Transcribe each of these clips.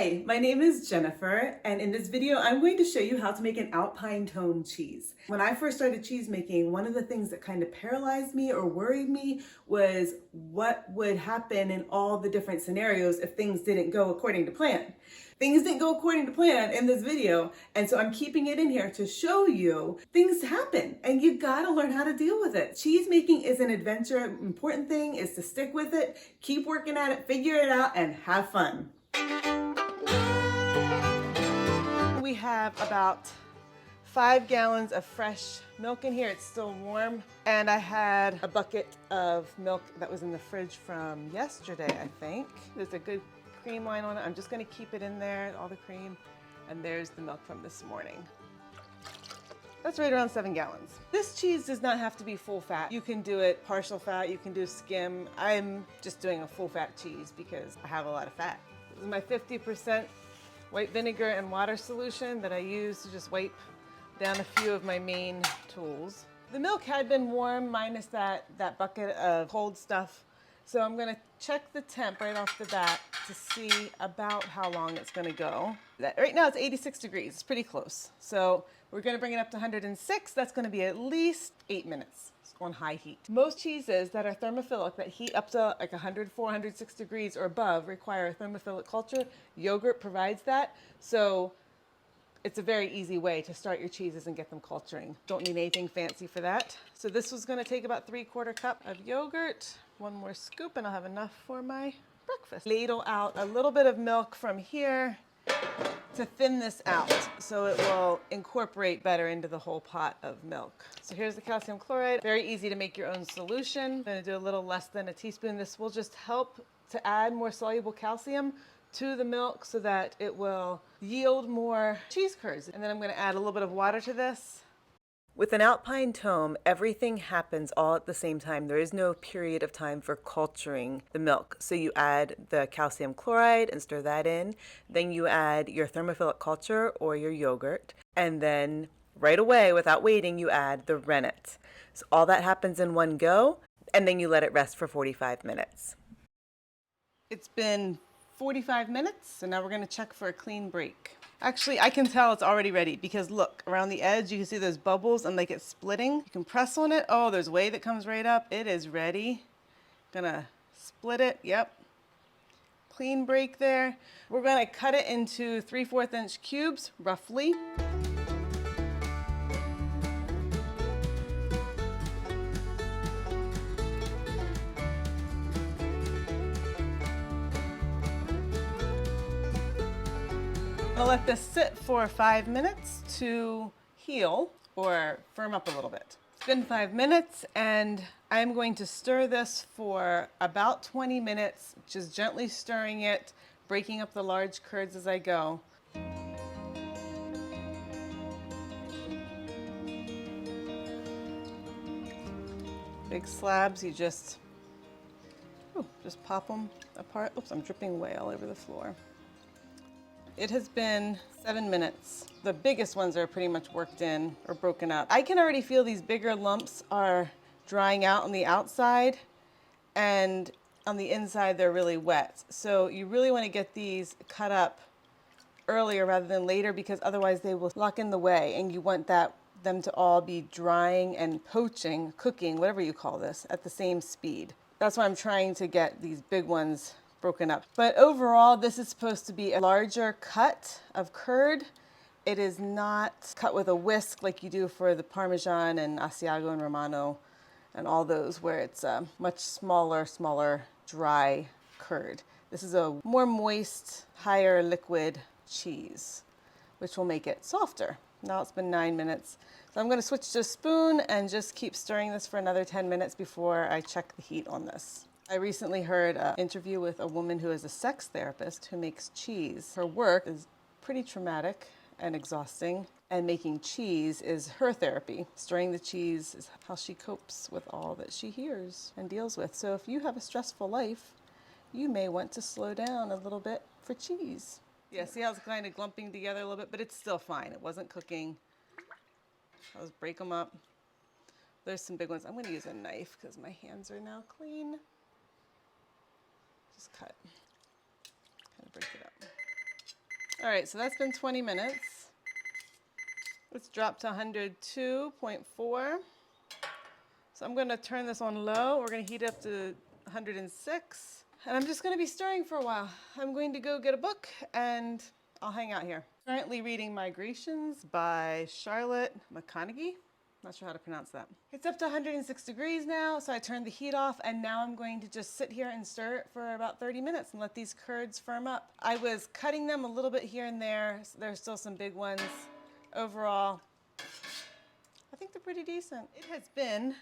Hi, my name is Jennifer, and in this video, I'm going to show you how to make an Alpine Tomme cheese. When I first started cheese making, one of the things that kind of paralyzed me or worried me was what would happen in all the different scenarios if things didn't go according to plan. Things didn't go according to plan in this video, and so I'm keeping it in here to show you things happen, and you gotta learn how to deal with it. Cheese making is an adventure. Important thing is to stick with it, keep working at it, figure it out, and have fun. We have about 5 gallons of fresh milk in here. It's still warm. And I had a bucket of milk that was in the fridge from yesterday, I think. There's a good cream line on it. I'm just gonna keep it in there, all the cream. And there's the milk from this morning. That's right around 7 gallons. This cheese does not have to be full fat. You can do it partial fat, you can do skim. I'm just doing a full fat cheese because I have a lot of fat. This is my 50% white vinegar and water solution that I use to just wipe down a few of my main tools. The milk had been warm minus that bucket of cold stuff. So I'm gonna check the temp right off the bat to see about how long it's gonna go. Right now it's 86 degrees, it's pretty close. So we're gonna bring it up to 106. That's gonna be at least 8 minutes on high heat. Most cheeses that are thermophilic, that heat up to like 104, 106 degrees or above, require a thermophilic culture. Yogurt provides that. So it's a very easy way to start your cheeses and get them culturing. Don't need anything fancy for that. So this was gonna take about 3/4 cup of yogurt. One more scoop and I'll have enough for my breakfast. Ladle out a little bit of milk from here to thin this out so it will incorporate better into the whole pot of milk. So here's the calcium chloride. Very easy to make your own solution. I'm gonna do a little less than a teaspoon. This will just help to add more soluble calcium to the milk so that it will yield more cheese curds. And then I'm gonna add a little bit of water to this. With an Alpine Tomme, everything happens all at the same time. There is no period of time for culturing the milk. So you add the calcium chloride and stir that in. Then you add your thermophilic culture or your yogurt. And then right away, without waiting, you add the rennet. So all that happens in one go, and then you let it rest for 45 minutes. It's been 45 minutes, so now we're gonna check for a clean break. Actually, I can tell it's already ready because look, around the edge, you can see those bubbles and like it's splitting. You can press on it. Oh, there's whey that comes right up. It is ready. Gonna split it, yep. Clean break there. We're gonna cut it into 3/4 inch cubes, roughly. I'll let this sit for 5 minutes to heal or firm up a little bit. It's been 5 minutes and I'm going to stir this for about 20 minutes, just gently stirring it, breaking up the large curds as I go. Big slabs, you just pop them apart. Oops, I'm dripping whey all over the floor. It has been 7 minutes. The biggest ones are pretty much worked in or broken up. I can already feel these bigger lumps are drying out on the outside, and on the inside they're really wet. So you really want to get these cut up earlier rather than later because otherwise they will lock in the whey, and you want them to all be drying and poaching, cooking, whatever you call this, at the same speed. That's why I'm trying to get these big ones broken up. But overall, this is supposed to be a larger cut of curd. It is not cut with a whisk like you do for the Parmesan and Asiago and Romano and all those where it's a much smaller, dry curd. This is a more moist, higher liquid cheese, which will make it softer. Now it's been 9 minutes. So I'm gonna switch to a spoon and just keep stirring this for another 10 minutes before I check the heat on this. I recently heard an interview with a woman who is a sex therapist who makes cheese. Her work is pretty traumatic and exhausting, and making cheese is her therapy. Stirring the cheese is how she copes with all that she hears and deals with. So if you have a stressful life, you may want to slow down a little bit for cheese. Yeah, see how it's kind of glumping together a little bit, but it's still fine. It wasn't cooking. I'll just break them up. There's some big ones. I'm going to use a knife because my hands are now clean. Just cut. Kind of break it up. All right, so that's been 20 minutes. Let's drop to 102.4. So I'm gonna turn this on low. We're gonna heat it up to 106. And I'm just gonna be stirring for a while. I'm going to go get a book and I'll hang out here. Currently reading Migrations by Charlotte McConaughey. Not sure how to pronounce that. It's up to 106 degrees now, so I turned the heat off, and now I'm going to just sit here and stir it for about 30 minutes and let these curds firm up. I was cutting them a little bit here and there, so there's still some big ones. Overall, I think they're pretty decent. It has been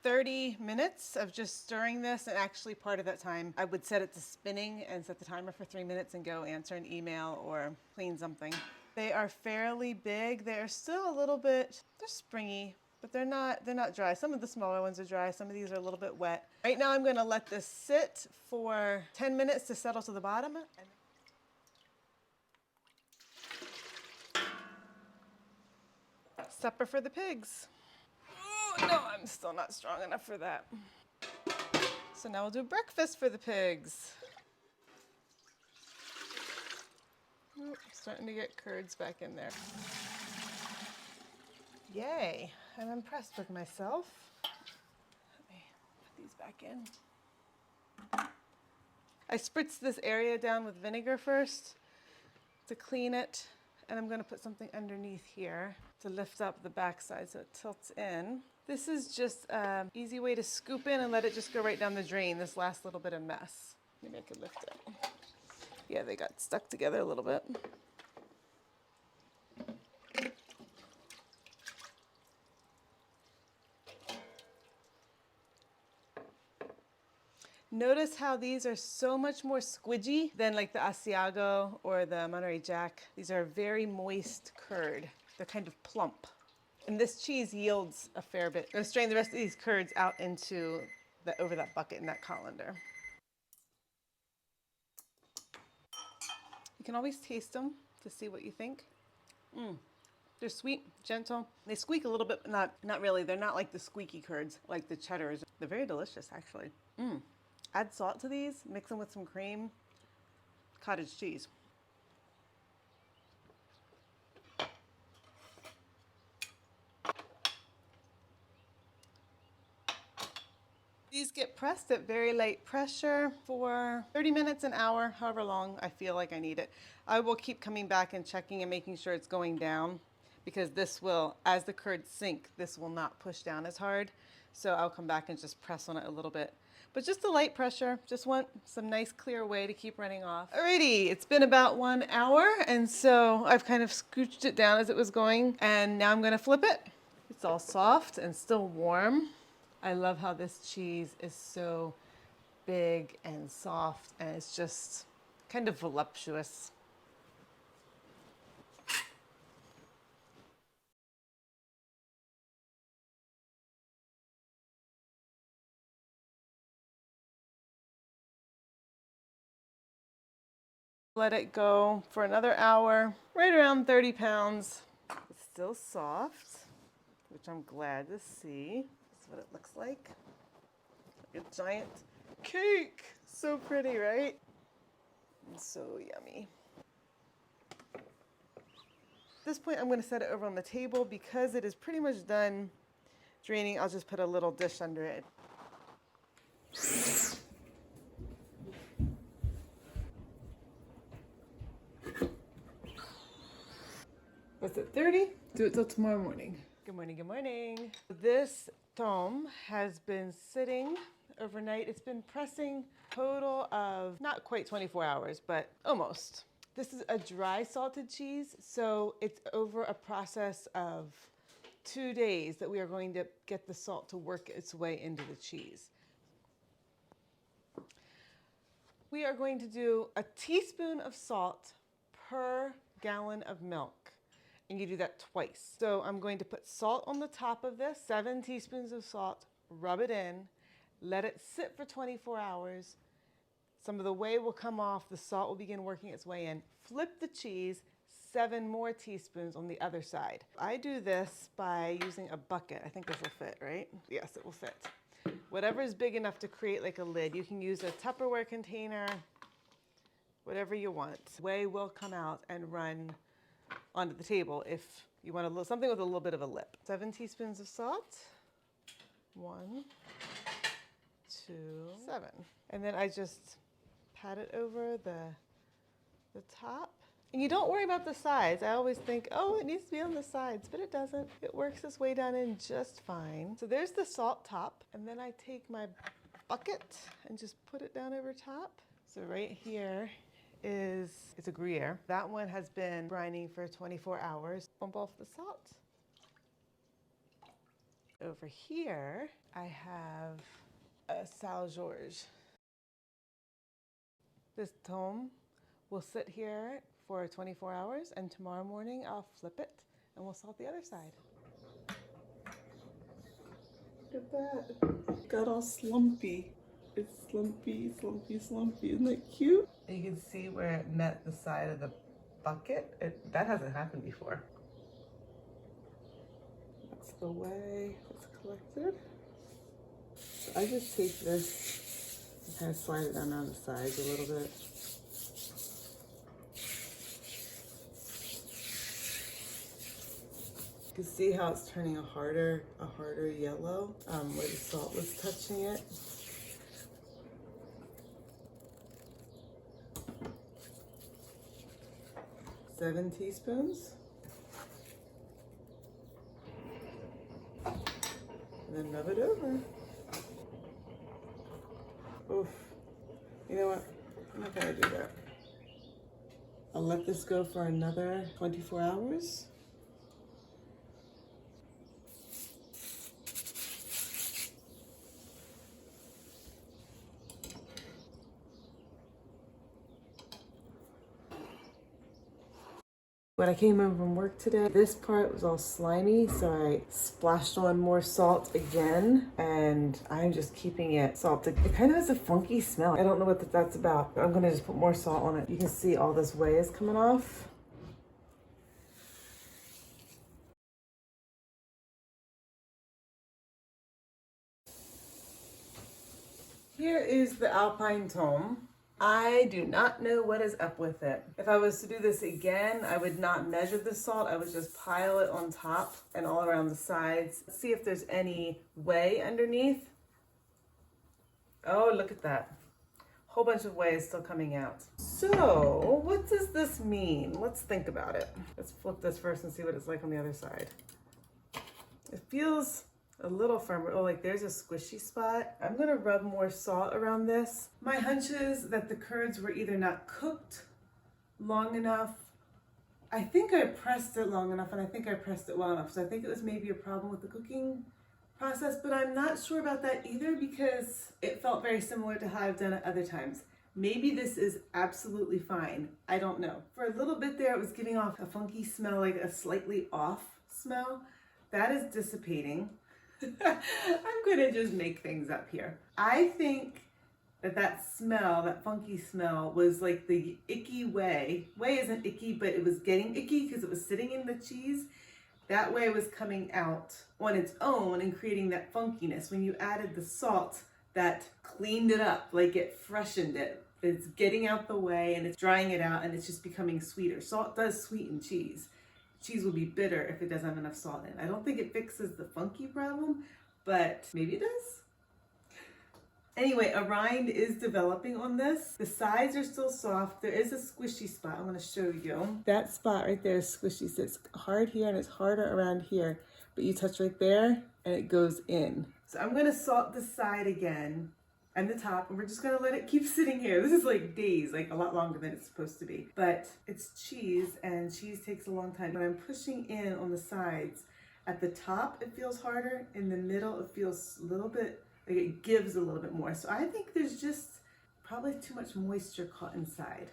30 minutes of just stirring this, and actually part of that time I would set it to spinning and set the timer for 3 minutes and go answer an email or clean something. They are fairly big. They're still a little bit, they're springy, but they're not dry. Some of the smaller ones are dry. Some of these are a little bit wet. Right now I'm gonna let this sit for 10 minutes to settle to the bottom. Supper for the pigs. Oh, no, I'm still not strong enough for that. So now we'll do breakfast for the pigs. Ooh, starting to get curds back in there. Yay, I'm impressed with myself. Let me put these back in. I spritzed this area down with vinegar first to clean it, and I'm gonna put something underneath here to lift up the backside so it tilts in. This is just an easy way to scoop in and let it just go right down the drain, this last little bit of mess. Maybe I could lift it. Yeah, they got stuck together a little bit. Notice how these are so much more squidgy than like the Asiago or the Monterey Jack. These are very moist curd. They're kind of plump. And this cheese yields a fair bit. I'm gonna strain the rest of these curds out into over that bucket in that colander. You can always taste them to see what you think. They're sweet, gentle. They squeak a little bit, but not really. They're not like the squeaky curds, like the cheddars. They're very delicious, actually. Add salt to these, mix them with some cream, cottage cheese. These get pressed at very light pressure for 30 minutes, an hour, however long I feel like I need it. I will keep coming back and checking and making sure it's going down, because this will, as the curds sink, this will not push down as hard. So I'll come back and just press on it a little bit. But just a light pressure, just want some nice clear whey to keep running off. Alrighty, it's been about 1 hour, and so I've kind of scooched it down as it was going, and now I'm gonna flip it. It's all soft and still warm. I love how this cheese is so big and soft, and it's just kind of voluptuous. Let it go for another hour, right around 30 pounds. It's still soft, which I'm glad to see. That's what it looks like. Like a giant cake. So pretty, right? And so yummy. At this point, I'm going to set it over on the table because it is pretty much done draining. I'll just put a little dish under it. What's it, 30? Do it till tomorrow morning. Good morning, good morning. This Tomme has been sitting overnight. It's been pressing total of not quite 24 hours, but almost. This is a dry salted cheese, so it's over a process of 2 days that we are going to get the salt to work its way into the cheese. We are going to do a teaspoon of salt per gallon of milk. And you do that twice. So I'm going to put salt on the top of this, 7 teaspoons of salt, rub it in, let it sit for 24 hours. Some of the whey will come off, the salt will begin working its way in. Flip the cheese, 7 more teaspoons on the other side. I do this by using a bucket. I think this will fit, right? Yes, it will fit. Whatever is big enough to create like a lid. You can use a Tupperware container whatever you want. Whey will come out and run onto the table if you want something with a little bit of a lip. 7 teaspoons of salt. 1, 2, 7. And then I just pat it over the top. And you don't worry about the sides. I always think, oh, it needs to be on the sides, but it doesn't. It works its way down in just fine. So there's the salt top. And then I take my bucket and just put it down over top. So right here it's a Gruyere. That one has been brining for 24 hours. Bump off the salt. Over here, I have a Sal George. This Tomme will sit here for 24 hours, and tomorrow morning I'll flip it and we'll salt the other side. Look at that. Got all slumpy. It's slumpy, slumpy, slumpy. Isn't that cute? You can see where it met the side of the bucket. That hasn't happened before. That's the whey it's collected. So I just take this and kind of slide it down on the sides a little bit. You can see how it's turning a harder yellow where the salt was touching it. Seven teaspoons. And then rub it over. Oof. You know what? I'm not gonna do that. I'll let this go for another 24 hours. When I came home from work today, this part was all slimy, so I splashed on more salt again, and I'm just keeping it salted. It kind of has a funky smell. I don't know what that's about. I'm gonna just put more salt on it. You can see all this whey is coming off. Here is the Alpine Tomme. I do not know what is up with it. If I was to do this again, I would not measure the salt. I would just pile it on top and all around the sides. See if there's any whey underneath. Oh, look at that. Whole bunch of whey is still coming out. So, what does this mean? Let's think about it. Let's flip this first and see what it's like on the other side. It feels a little firmer. Oh, like there's a squishy spot. I'm gonna rub more salt around this. My hunch is that the curds were either not cooked long enough. I think I pressed it long enough, and I think I pressed it well enough. So I think it was maybe a problem with the cooking process, but I'm not sure about that either because it felt very similar to how I've done it other times. Maybe this is absolutely fine. I don't know. For a little bit there, it was giving off a funky smell, like a slightly off smell. That is dissipating. I'm gonna just make things up here. I think that smell, that funky smell, was like the icky whey. Whey isn't icky, but it was getting icky because it was sitting in the cheese. That whey was coming out on its own and creating that funkiness. When you added the salt, that cleaned it up, like it freshened it. It's getting out the whey and it's drying it out and it's just becoming sweeter. Salt does sweeten cheese. Cheese will be bitter if it doesn't have enough salt in. I don't think it fixes the funky problem, but maybe it does. Anyway, a rind is developing on this. The sides are still soft. There is a squishy spot I'm gonna show you. That spot right there is squishy. So it's hard here and it's harder around here, but you touch right there and it goes in. So I'm gonna salt the side again and the top, and we're just gonna let it keep sitting here. This is like days, like a lot longer than it's supposed to be. But it's cheese, and cheese takes a long time. When I'm pushing in on the sides, at the top it feels harder, in the middle it feels a little bit, like it gives a little bit more. So I think there's just probably too much moisture caught inside.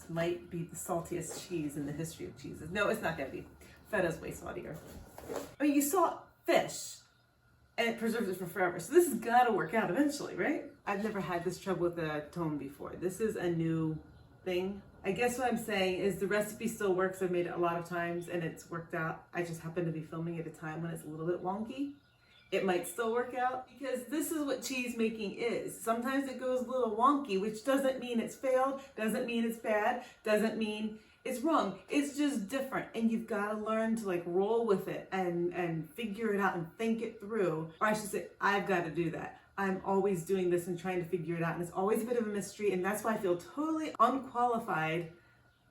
Might be the saltiest cheese in the history of cheeses. No, it's not gonna be. Feta's way saltier. I mean, you salt fish and it preserves it for forever. So this has gotta work out eventually, right? I've never had this trouble with a Tomme before. This is a new thing I guess what I'm saying is the recipe still works. I've made it a lot of times and it's worked out. I just happen to be filming at a time when it's a little bit wonky. It might still work out because this is what cheese making is. Sometimes it goes a little wonky, which doesn't mean it's failed, doesn't mean it's bad, doesn't mean it's wrong. It's just different, and you've got to learn to like roll with it and figure it out and think it through. Or I should say, I've got to do that. I'm always doing this and trying to figure it out, and it's always a bit of a mystery, and that's why I feel totally unqualified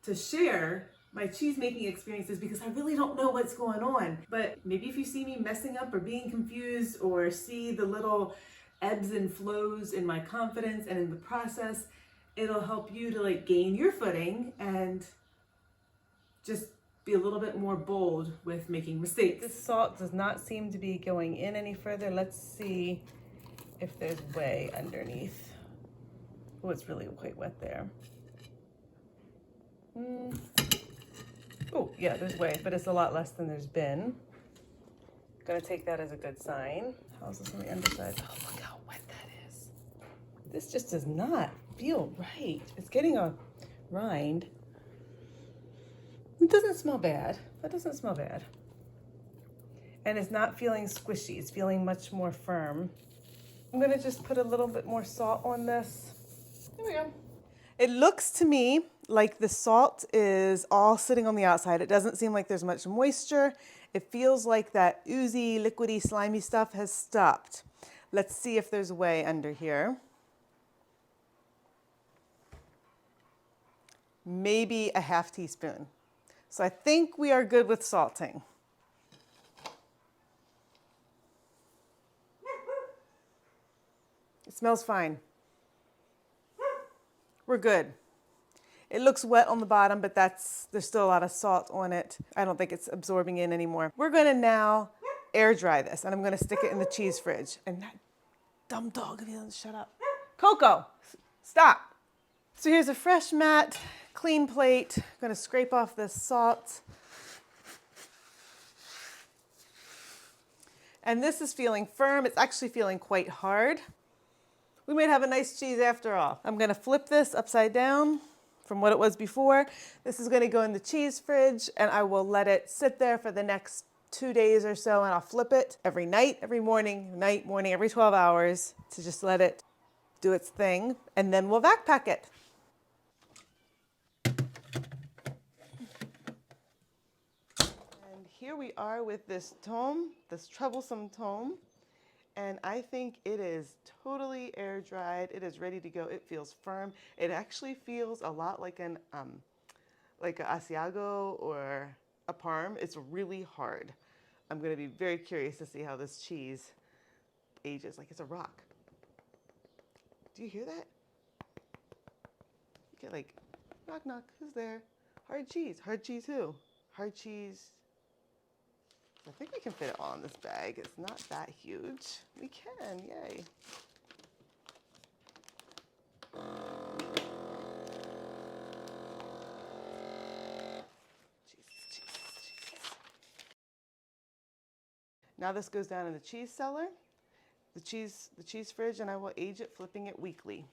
to share my cheese making experiences because I really don't know what's going on. But maybe if you see me messing up or being confused or see the little ebbs and flows in my confidence and in the process, it'll help you to like gain your footing and just be a little bit more bold with making mistakes. This salt does not seem to be going in any further. Let's see if there's whey underneath. Oh, it's really quite wet there. Oh, yeah, there's whey, but it's a lot less than there's been. Gonna take that as a good sign. How's this on the underside? Oh, look how wet that is. This just does not feel right. It's getting a rind. It doesn't smell bad. That doesn't smell bad. And it's not feeling squishy. It's feeling much more firm. I'm gonna just put a little bit more salt on this. There we go. It looks to me like the salt is all sitting on the outside. It doesn't seem like there's much moisture. It feels like that oozy, liquidy, slimy stuff has stopped. Let's see if there's whey under here. Maybe a half teaspoon. So I think we are good with salting. It smells fine. We're good. It looks wet on the bottom, but there's still a lot of salt on it. I don't think it's absorbing in anymore. We're gonna now air dry this, and I'm gonna stick it in the cheese fridge. And that dumb dog, if he doesn't shut up. Coco, stop. So here's a fresh mat, clean plate. I'm gonna scrape off this salt. And this is feeling firm. It's actually feeling quite hard. We might have a nice cheese after all. I'm gonna flip this upside down from what it was before. This is gonna go in the cheese fridge and I will let it sit there for the next 2 days or so, and I'll flip it every night, every morning, night, morning, every 12 hours to just let it do its thing, and then we'll vac pack it. And here we are with this Tomme, this troublesome Tomme. And I think it is totally air dried. It is ready to go. It feels firm. It actually feels a lot like an Asiago or a Parm. It's really hard. I'm going to be very curious to see how this cheese ages. Like it's a rock. Do you hear that? You get like, knock knock, who's there? Hard cheese. Hard cheese who? Hard cheese. I think we can fit it all in this bag. It's not that huge. We can, yay. Jesus. Now this goes down in the cheese cellar, the cheese fridge, and I will age it, flipping it weekly.